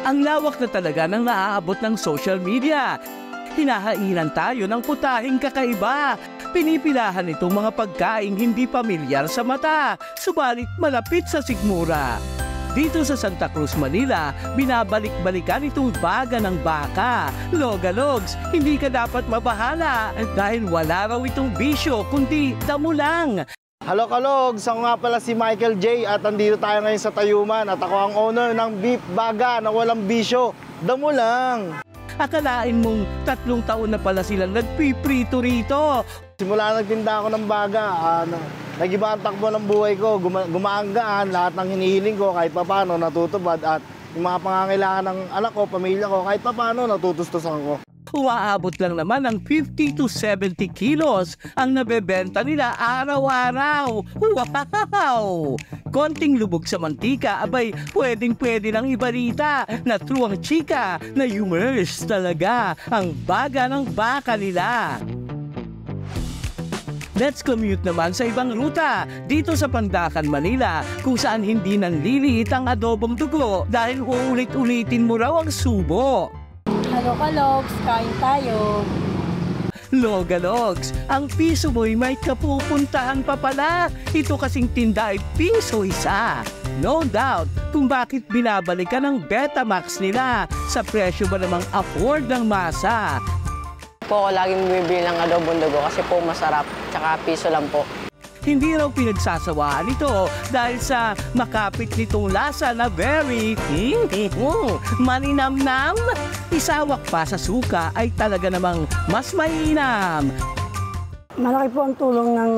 Ang lawak na talaga ng naaabot ng social media. Hinahainan tayo ng putahing kakaiba. Pinipilahan itong mga pagkaing hindi pamilyar sa mata, subalit malapit sa sigmura. Dito sa Santa Cruz, Manila, binabalik-balikan itong baga ng baka. Logalogs, hindi ka dapat mabahala dahil wala raw itong bisyo kundi damo lang. Hello Kalogs, ako nga pala si Michael J. at andito tayo ngayon sa Tayuman at ako ang owner ng Beef Baga na walang bisyo. Damo lang! Akalain mong 3 taon na pala silang nagpiprito rito. Simula nagtinda ako ng baga, nag-iba ang takbo ng buhay ko, gumaanggaan, lahat ng hinihiling ko kahit papano natutupad at yung mga pangangailangan ng anak ko, pamilya ko, kahit papano natutustusan ko. Umaabot lang naman ng 50 to 70 kilos ang nabebenta nila araw-araw. Wow! Konting lubog sa mantika, abay, pwedeng-pwede nang ibalita na true ang chika na humorous talaga ang baga ng baka nila. Let's commute naman sa ibang ruta, dito sa Pandacan, Manila, kung saan hindi nanliliit ang adobong dugo dahil uulit-ulitin mo raw ang subo. Hello Kalogs, kain tayo. Logalogs, ang piso mo'y may kapupuntahan pa pala. Ito kasing tinda ay piso isa. No doubt kung bakit binabalik ka ng Betamax nila. Sa presyo ba namang afford ng masa? Po ako laging bumibili ng adobong dugo kasi po masarap, tsaka piso lang po. Hindi raw pinagsasawaan ito dahil sa makapit nitong lasa na very maninamnam. Isawak pa sa suka ay talaga namang mas mainam. Malaki po ang tulong ng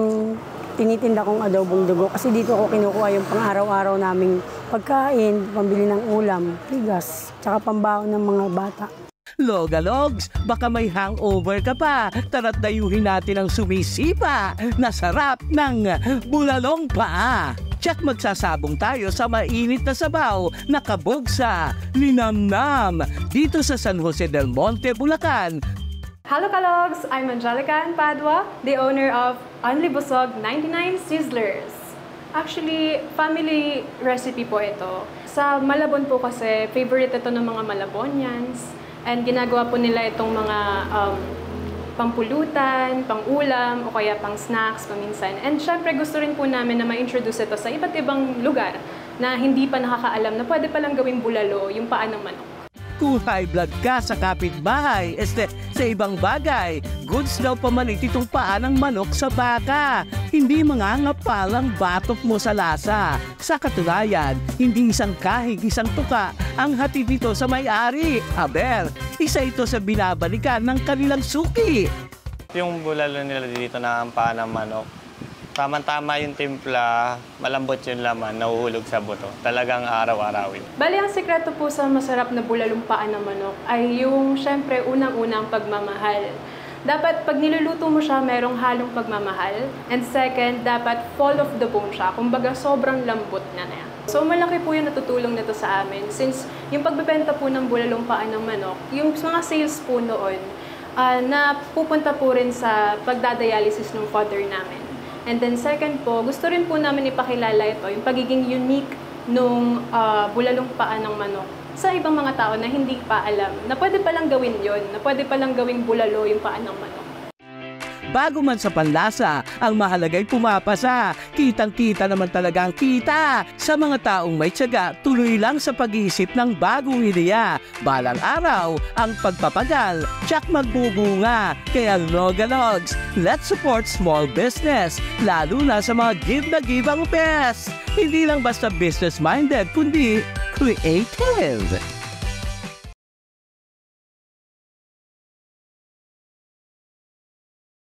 tinitinda kong adobong dugo kasi dito ko kinukuha yung pang-araw-araw naming pagkain, pambili ng ulam, bigas, tsaka pambaon ng mga bata. Logalogs, baka may hangover ka pa. Tara't dayuhin natin ang sumisipa na sarap ng bulalong paa. Tsak magsasabong tayo sa mainit na sabaw na kabog sa linamnam dito sa San Jose del Monte, Bulacan. Hello Kalogs! I'm Angelica Padua, the owner of Only Busog 99 Sizzlers. Actually, family recipe po ito. Sa Malabon po kasi, favorite ito ng mga Malabonians. And ginagawa po nila itong mga pampulutan, pang-ulam, o kaya pang-snacks paminsan. And syempre gusto rin po namin na ma-introduce ito sa iba't ibang lugar na hindi pa nakakaalam na pwede palang gawing bulalo yung paa ng manok. Kung high blood ka sa kapitbahay, sa ibang bagay, goods daw pamalit itong paa ng manok sa baka. Hindi mangangapal ang batok mo sa lasa. Sa katunayan, hindi isang kahig, isang tuka ang hatid dito sa may-ari. Aber, isa ito sa binabalikan ng kanilang suki. Yung bulalo nila dito na ang paa ng manok, tama-tama yung timpla, malambot yung laman, nahuhulog sa buto. Talagang araw-arawin. Bali, ang sikreto po sa masarap na bulalong paa ng manok ay yung, syempre, unang-unang pagmamahal. Dapat, pag niluluto mo siya, merong halong pagmamahal. And second, dapat fall of the bone siya. Kumbaga, sobrang lambot na yan. So, malaki po yung natutulong nito sa amin. Since yung pagbebenta po ng bulalong paa ng manok, yung mga sales po noon, na pupunta po rin sa pagdadialysis ng father namin. And then second po, gusto rin po namin ipakilala ito, yung pagiging unique nung bulalong paa ng manok sa ibang mga tao na hindi pa alam na pwede palang gawin yon, na pwede palang gawing bulalo yung paa ng manok. Bago man sa panlasa, ang mahalaga'y pumapasa. Kitang-kita naman talaga ang kita. Sa mga taong may tiyaga, tuloy lang sa pag-iisip ng bagong ideya. Balang araw, ang pagpapagal, tsak magbubunga. Kaya Logalogs, let's support small business, lalo na sa mga give na give ang best. Hindi lang basta business-minded, kundi creative.